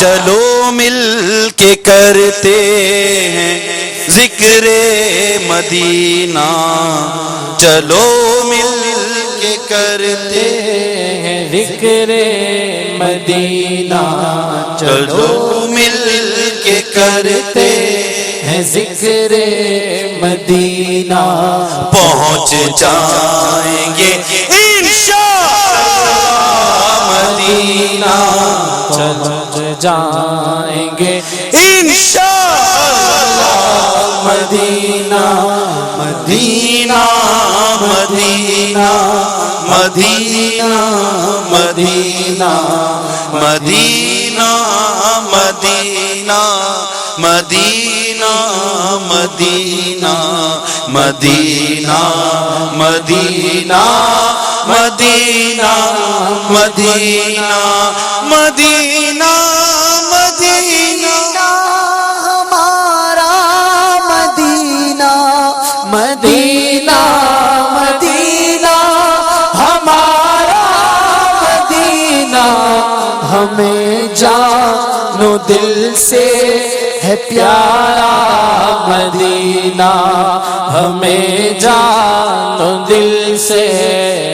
چلو مل کے کرتے ہیں ذکر مدینہ، چلو مل کے کرتے ہیں ذکر مدینہ، چلو مل کے کرتے ہیں ذکر مدینہ، پہنچ جائیں گے انشاءاللہ مدینہ، پہنچ جائیں گے انشاءاللہ مدینہ، مدینہ مدینہ مدینہ مدینہ مدینہ مدینہ مدینہ مدینہ مدینہ مدینہ مدینہ مدینہ مدینہ مدینہ ہمارا مدینہ، مدینہ مدینہ ہمارا مدینہ، ہمیں جان و دل سے ہے پیارا مدینہ، ہمیں جان و دل سے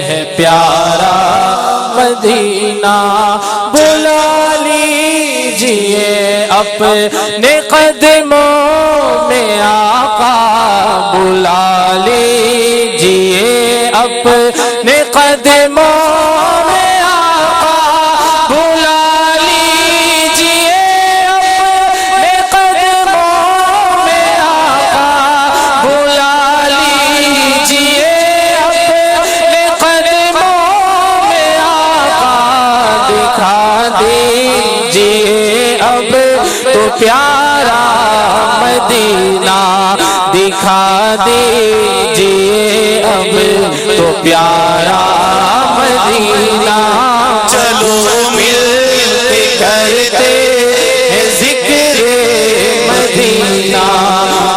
ہے پیارا مدینہ، بلا لیجئے اپنے قدموں میں آقا، بلا لیجئے اپنے قدموں میں آقا، بلا لیجئے اپنے قدموں میں آقا، بلا لیجئے اپنے قدموں میں آقا، دکھا دیجئے اب تو پیارا مدینہ، دکھا دیجئے اب تو پیارا مدینہ، چلو مل کے کرتے ہیں ذکر مدینہ،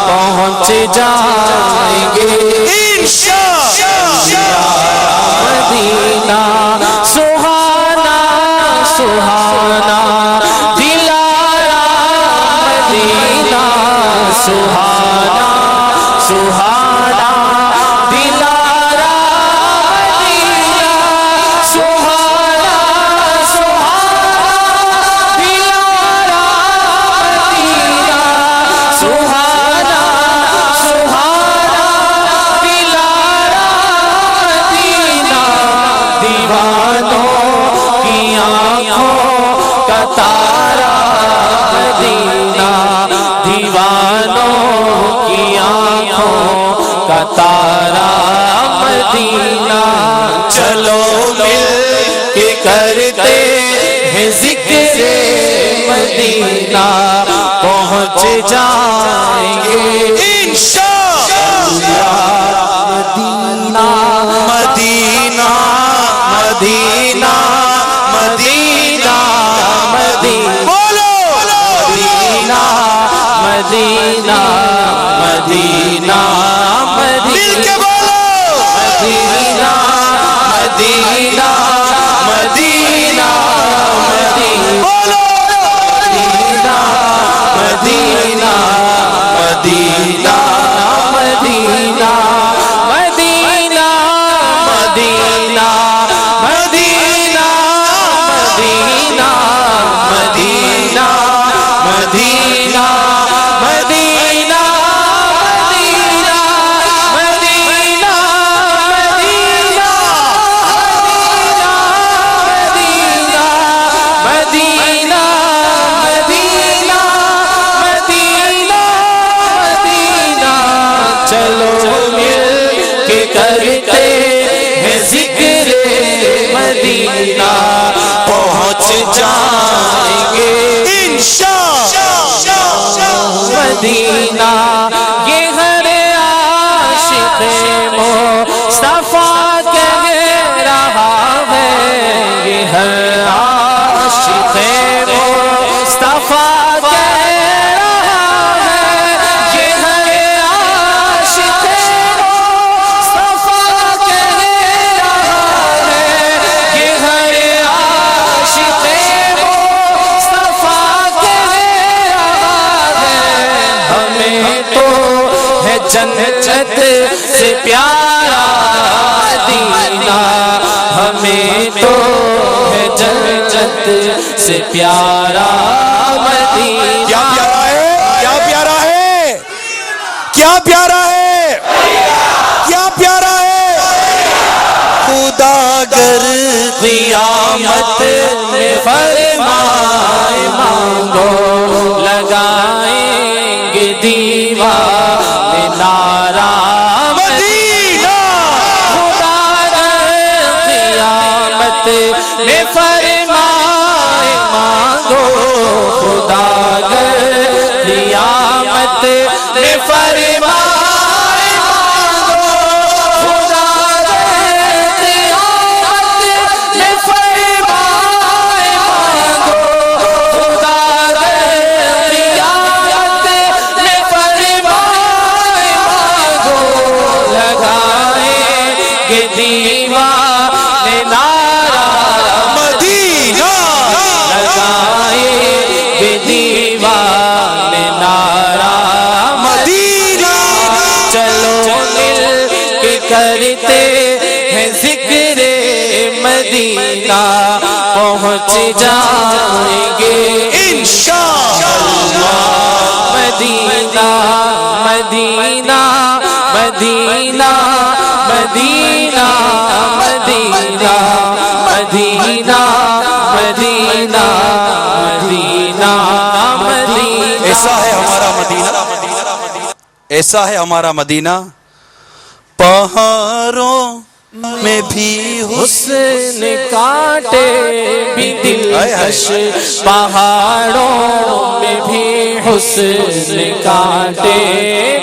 پہنچ جائیں گے انشاءاللہ مدینہ، سہانا سہانا دلارا مدینہ، سہانا سہانا دلارا مدینہ، سہانا سہانا دلارا مدینہ، سہانا سہانا دلارا مدینہ، دیوانوں کی آنکھوں کا تارا مدینہ، دیوانوں کی آنکھوں کا تارا مدینہ، چلو مل کے کرتے ہیں ذکر مدینہ، پہنچ جائیں گے انشاءاللہ مدینہ، مدینہ مدینہ مدینہ مدینہ، بولو مدینہ مدینہ مدینہ مل کے بولو مدینہ مدینہ مدینہ مدینہ، بولو مدینہ مدینہ مدینہ مدینہ مدینہ مدینہ مدینہ مدینہ مدینہ مدینہ مدینہ مدینہ پہنچ جائیں گے انشاءاللہ مدینہ. یہ ہر عاشق مصطفیٰ کہہ رہا ہے, یہ ہر عاشق مصطفیٰ کہہ رہا ہے, یہ ہر عاشق مصطفیٰ کہہ رہا ہے, یہ ہر عاشق مصطفیٰ جنت سے پیارا مدینہ ہمیں تو ہے جنت سے پیارا مدینہ کیا پیارا ہے کیا پیارا ہے کیا پیارا ہے کیا پیارا ہے خدا گر قیامت میں فرمائے مانگو لگائیں گے دیوار نعرہ مدینہ خدا قیامت میں فرمائے مانگو خدا قیامت میں فرمائے کرتے ہیں ذکر مدینہ پہنچ جائیں گے انشاءاللہ مدینہ مدینہ مدینہ مدینہ مدینہ مدینہ مدینہ مدینہ مدینہ ایسا ہے ہمارا مدینہ ایسا ہے ہمارا مدینہ پہاڑوں میں بھی حسن کاٹے بھی دلکش پہاڑوں میں بھی حسن کاٹے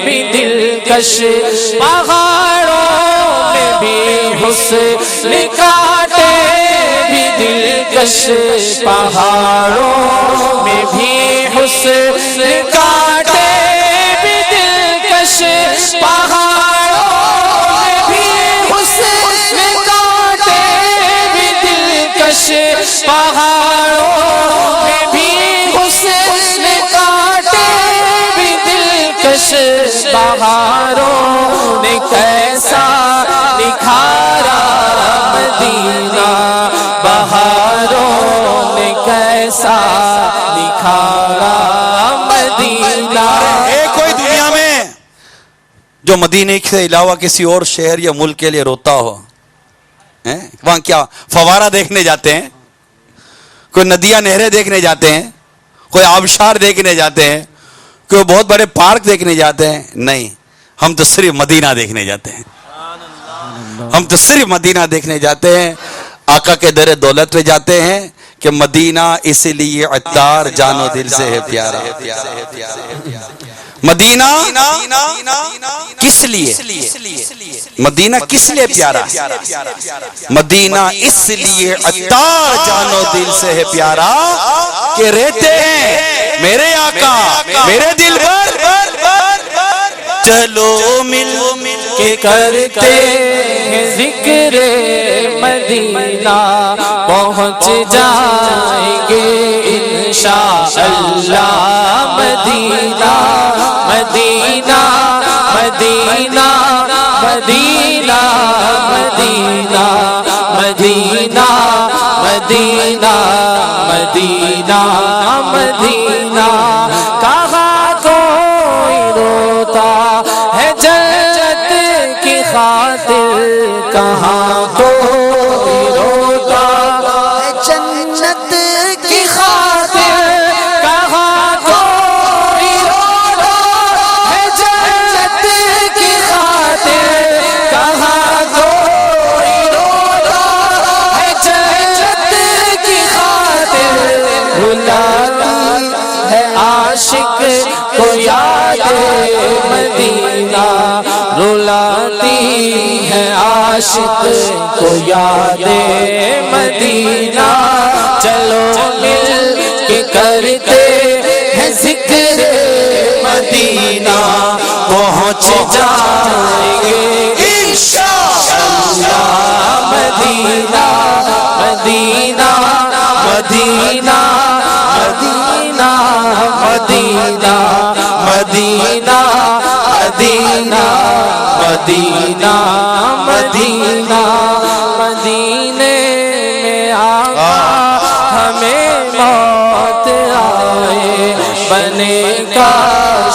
بھی دلکش پہاڑوں میں بھی حسن کاٹے بھی دلکش پہاڑوں میں بھی حسن کاٹے بھی دلکش پہاڑوں پہاڑوں میں بھی حسن کاٹے بھی دلکش بہاروں نے کیسا نکھارا مدینہ بہاروں نے کیسا نکھارا مدینہ ہے کوئی دنیا میں جو مدینے کے علاوہ کسی اور شہر یا ملک کے لیے روتا ہو وہاں کیا فوارہ دیکھنے جاتے ہیں کوئی ندیاں نہریں دیکھنے جاتے ہیں کوئی آبشار دیکھنے جاتے ہیں کوئی بہت بڑے پارک دیکھنے جاتے ہیں نہیں ہم تو صرف مدینہ دیکھنے جاتے ہیں ہم تو صرف مدینہ دیکھنے جاتے ہیں آقا کے در دولت پہ جاتے ہیں کہ مدینہ اس لیے عطار جانو دل سے ہے پیارا مدینہ کس لیے مدینہ کس لیے پیارا مدینہ اس لیے عطار جانو دل سے ہے پیارا کہ رہتے ہیں میرے آقا میرے دل پر چلو مل کے کرتے ہیں ذکر مدینہ پہنچ جائیں گے انشاءاللہ مدینہ مدینہ مدینہ مدینہ مدینہ مدینہ مدینہ مدینہ مدینہ کہاں کوئی روتا ہے جنت کی خاطر کہاں کوئی روتا ہے جنت کی خاطر کہاں کوئی روتا ہے جنت کی خاطر کہاں کوئی روتا ہے جنت کی خاطر بلاتی ہے عاشق کو یاد مدینہ رلاتی ہے عاشق کو یاد مدینہ چلو مل کے کرتے ہیں ذکر مدینہ پہنچ جائیں گے انشاءاللہ مدینہ مدینہ مدینہ مدینہ مدینہ مدینہ مدینہ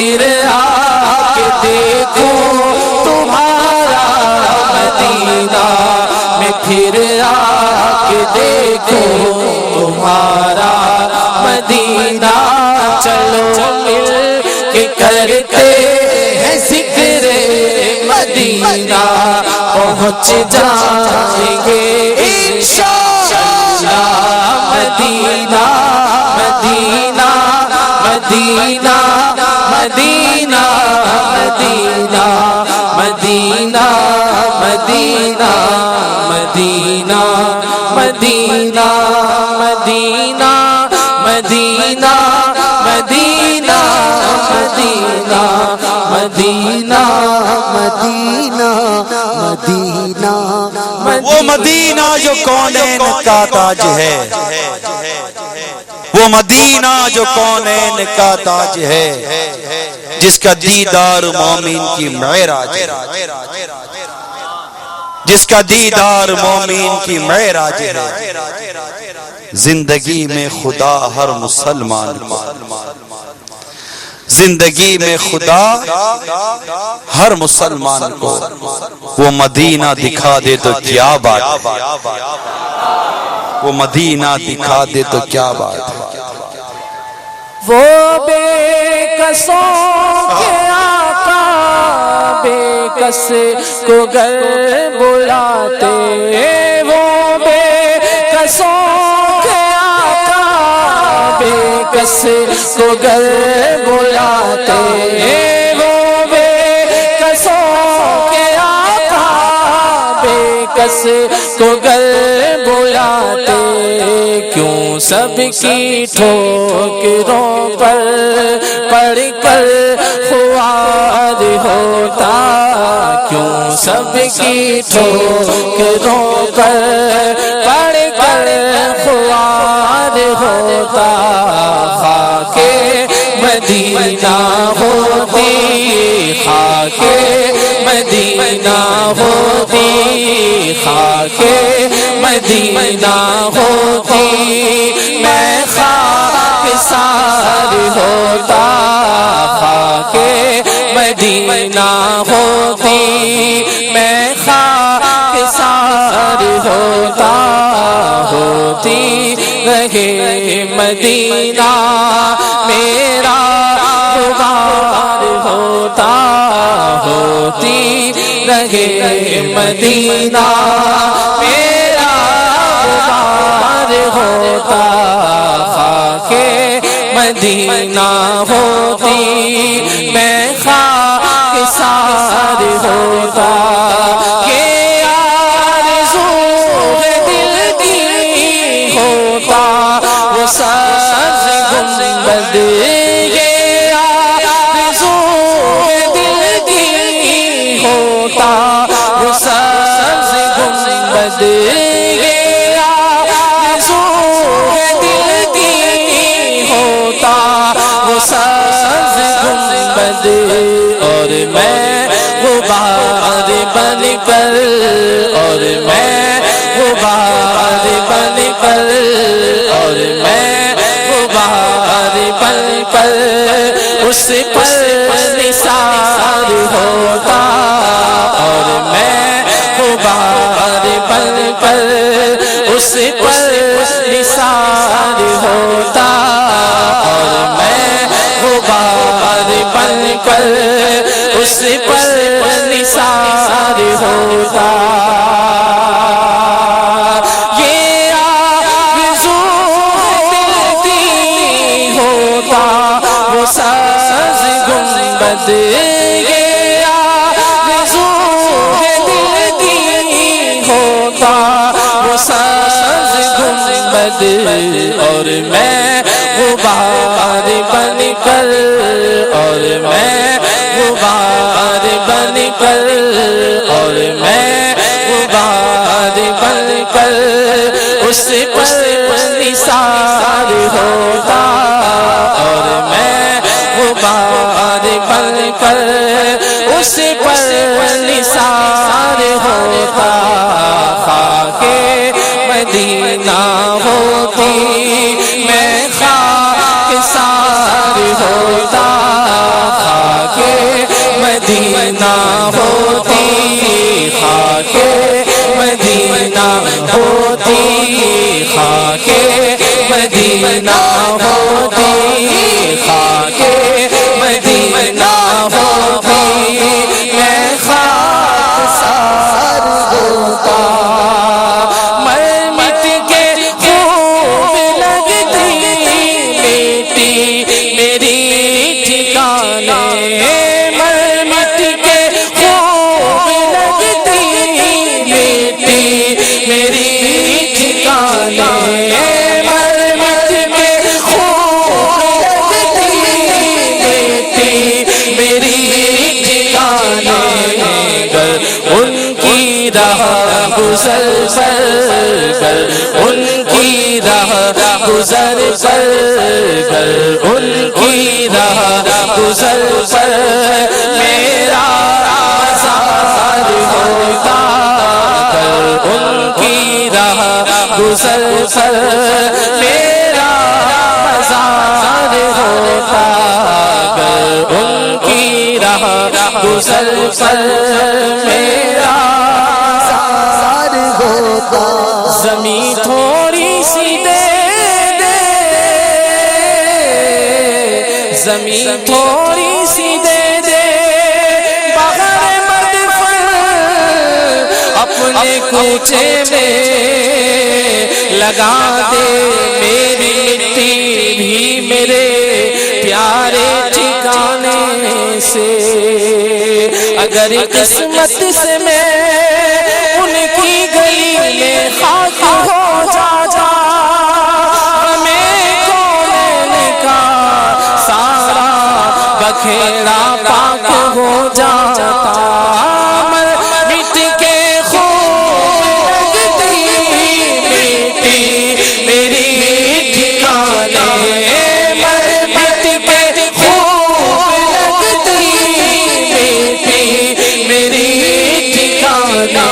پھر آ کے دیکھوں تمہارا مدینہ، میں پھر آ کے دیکھوں تمہارا مدینہ، چلو مل کے کرتے ہیں ذکر مدینہ، پہنچ جائیں گے انشاءاللہ مدینہ، مدینہ مدینہ مدینہ مدینہ مدینہ مدینہ مدینہ مدینہ مدینہ مدینہ مدینہ مدینہ مدینہ مدینہ مدینہ وہ مدینہ جو کونین کا تاج ہے، وہ مدینہ جو کونین کا تاج ہے، جس کا دیدار مومن کی معراج ہے، جس کا دیدار مومن کی معراج ہے۔ زندگی میں خدا ہر مسلمان کو، زندگی میں خدا ہر مسلمان کو وہ مدینہ دکھا دے تو کیا بات ہے، وہ مدینہ دکھا دے تو کیا بات ہے۔ وہ بے کسوں کے آقا بے کس کو گر بلاتے، وہ بے کسوں کے آقا بے کس کو گر بلاتے، وہ بے کسوں کے آقا بے کس کو گر بلاتے، کیوں سب کی ٹھوکروں پر پڑھ کر خوار ہوتا، کیوں سب کی ٹھوکروں پر پڑھ کر خوار ہوتا، خاک مدینہ ہوتی، خاک مدینہ ہوتی، خاک مدینہ ہوتی، میں خاک سار ہوتا، خاک مدینہ ہوتی، میں خاک سار ہوتا، ہوتی رہے مدینہ میرا غبار ہوتا، ہوتی رہے مدینہ میرا غبار ہوتا، خاک مدینہ ہوتی، میں خاک سار ہوتا، یہ آرزو ہے دل کی ہوتا، وہ سبز گنبد، یہ آرزو ہے دل کی ہوتا، وہ سبز گنبد، یہ آرزو ہے دل کی ہوتا، وہ سبز گنبد، اور میں غبار بن کر، اور میں غبار بن کر، اور میں غبار بن کر اس پر نثار ہوتا، اور میں غبار بن کر اس پر نثار ہوتا، اور میں غبار بن کر اس پر نثار ہوتا، یہ آرزو دل کی ہوتا، وہ سبز گنبد، یہ آرزو دل کی ہوتا، وہ سبز گنبد، اور میں غبار بن کر، اور میں غبار بن کر، اور میں غبار بن کر اس پر نثار ہوتا، اور میں غبار بن کر اس پر نثار ہوتا، خاک مدینہ ہوتی، میں خاک سار ہوتا، مدینہ ہوتی خاک مدینہ ہوتی میں خاکسار ہوتا مر مٹ کے خوب لگتی بیٹی میری ٹھکانے مر مٹ کے خوب لگتی بیٹی میری ٹھکانے مر مٹ کے خوب لگتی بیٹی میری ٹھکانے گر ان کی راہ گزر کر ان کی راہ گزر کر ان کی راہ گزر پر میرا آزار ہوتا کر ان کی راہ گزر پر میرا آزار ہوتا کر ان کی راہ گزر پر میرا آزار ہوتا زمین تھوڑی سی دے دے زمین تھوڑی سی دے دے بغیر مدفن اپنے کوچے میں لگا دے میری مٹی بھی میرے پیارے ٹھکانے سے اگر قسمت سے میں ان کی گلی میں خاک ہو جاتا ہمیں کون کا سارا بکھیڑا پاک ہو جاتا مر مٹ کے خوب لگتی بیٹی میری ٹھکانے مر مٹ کے خوب لگتی بیٹی میری ٹھکانے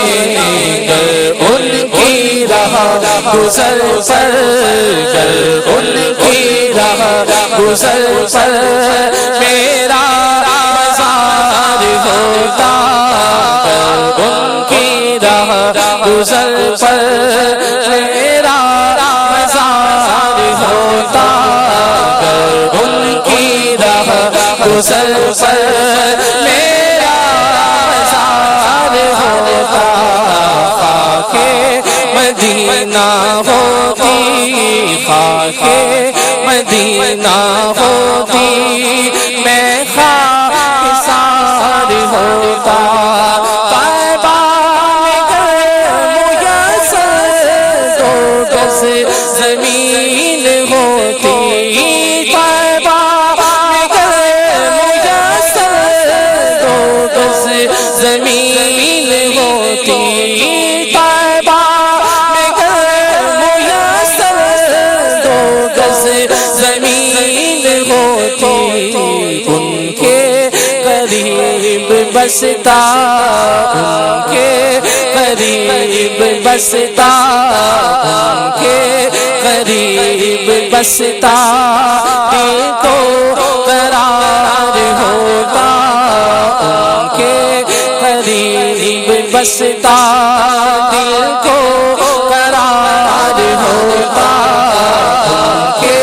ان کی راہ گزر کر ان کی راہ گزر پر میرا مزار ہوتا کر ان کی راہ گزر پر میرا مزار ہوتا کر ان کی راہ گزر پر میرا مزار ہوتا خاک مدینہ ہوتی خاک مدینہ ہوتی میں خاکسار ہوتا طیبہ میں گر میسر 2 گز زمین ہوتی طیبہ میں گر میسر 2 گز زمین ہوتی طیبہ میں گر میسر 2 گز زمین ہوتی ان کے قریب بستا ان کے قریب بستا ان کے قریب بستا دل کو قرار ہوتا ان کے قریب بستا دل کو قرار ہوتا ان کے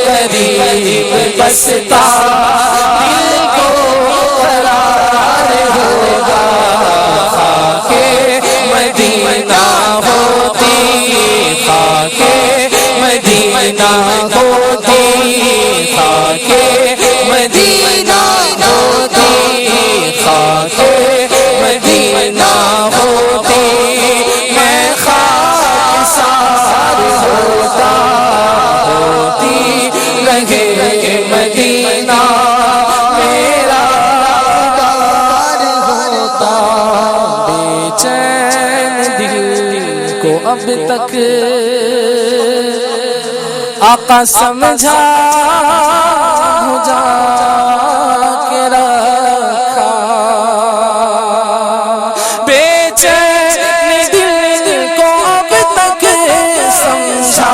قریب بستا دل کو قرار ہوگا خاک مدینہ ہوتی خاک مدینہ ہوتی خاک مدینہ ہوتی خاک مدینہ ہوتی میں خاکسار ہوتا ہوتی لگے مدینہ میرا دار ہوتا بے چین دل کو اب تک آقا سمجھا بھجا کے رکھا بے چین دل کو اب تک سمجھا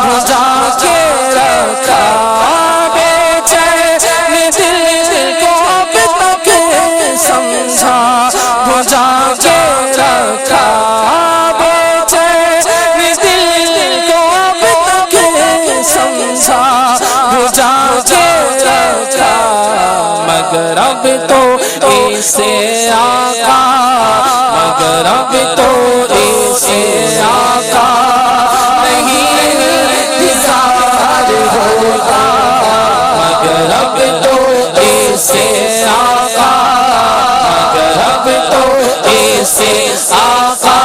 بھجا کے رکھا بے چین دل کو اب تک سمجھا بھجا کے رکھا بے چین دل کو اب تک اب تو اسے آقا مگر اب تو اسے آقا نہیں انتظار ہوتا مگر اب تو اسے آقا مگر اب تو اسے آقا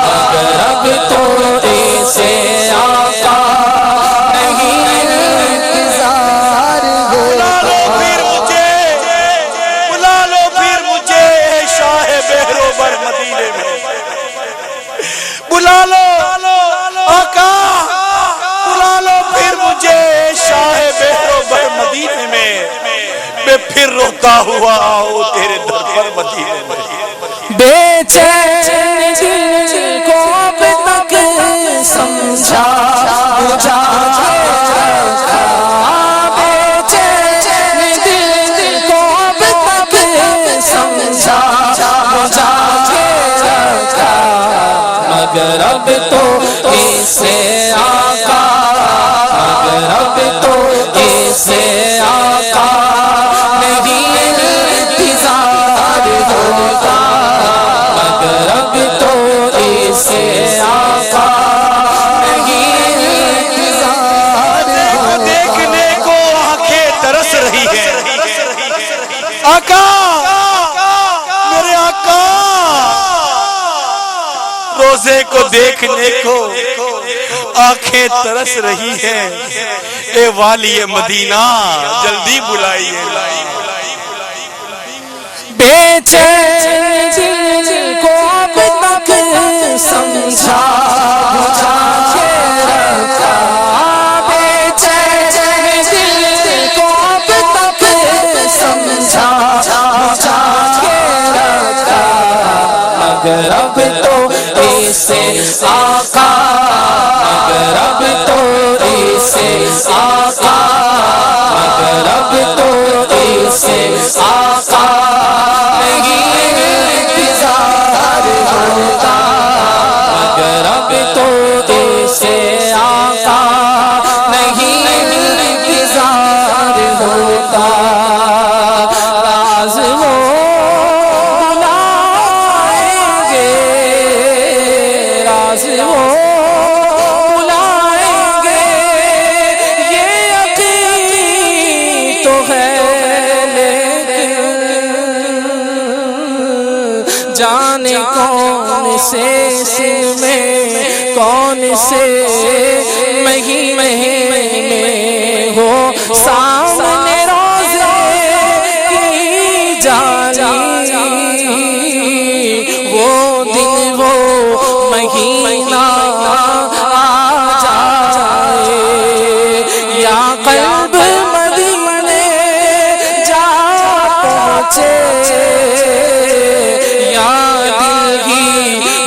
مگر اب تو اسے آقا نہیں انتظار بلا لو پھر مجھے بلا لو پھر مجھے شاہ بہروبر مدینے میں بلا لو آقا بلا لو پھر مجھے شاہ بہروبر مدینے میں میں پھر روتا ہوا آؤ تیرے در پر مدینے میں بے چین دل کو اب تک سمجھا بجھا کے رکھا بے چین دل کو اب تک سمجھا بجھا کے رکھا مگر اب تو اسے آقا مگر اب تو اسے آقا نہیں انتظار ہوتا مگر اب تو اسے آقا نہیں انتظار دیکھنے کو آنکھیں ترس رہی ہے آقا میرے آقا روزے کو دیکھنے کو آنکھیں ترس رہی ہے اے والی مدینہ جلدی بلائیے بے چین دل کو اب تک سمجھا بجھا کے رکھا بے چین دل کو اب تک سمجھا بجھا کے رکھا مگر اب تو اسے آقا مگر اب تو اسے آقا مگر اب تو اسے آقا نہیں انتظار ہوتا مگر اب تو اسے آقا نہیں انتظار ہوتا راز وہ بلائیں گے راز وہ بلائیں گے یہ یقین تو ہے جانے کون سے سر میں کون سے مہینے میں ہو سامنے روزے کی جالی وہ دن وہ مہینہ آ جائے یا قلب مدینے جا پہنچے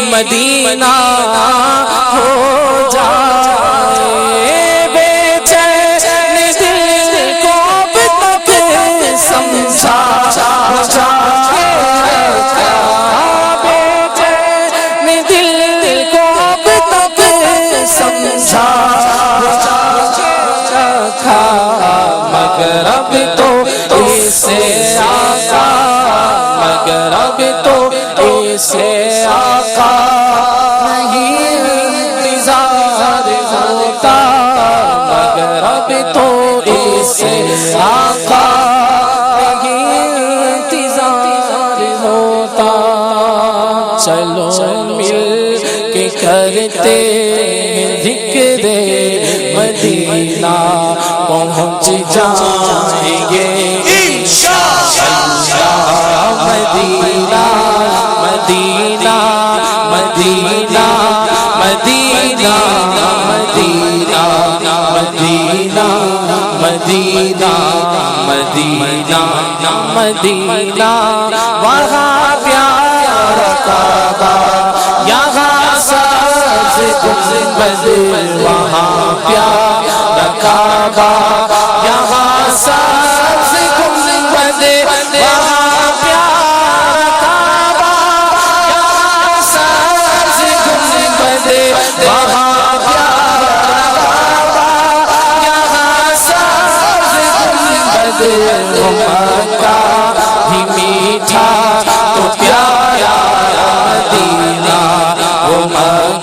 مدینہ ہو جائے بے چین دل کو اب تک سمجھا بجھا کے رکھا بے چین دل کو اب تک سمجھا بجھا کے رکھا مگر اب تو اسے آقا مگر اب تو اسے آقا نہیں انتظار ہوتا مگر اب تو اسے آقا نہیں انتظار ہوتا چلو مل کے کرتے ذکر مدینہ پہنچ جائیں گے انشاءاللہ مدینہ مدینہ مدینہ مدینہ مدینہ مدینہ مدینہ مدینہ مدینہ وہاں پیارا کعبہ یہاں سبز گنبد وہاں پیارا کعبہ یہاں سبز گنبد وہاں پیارا کعبہ یہاں سبز گنبد وہاں پیارا کعبہ یہاں سبز گنبد مکہ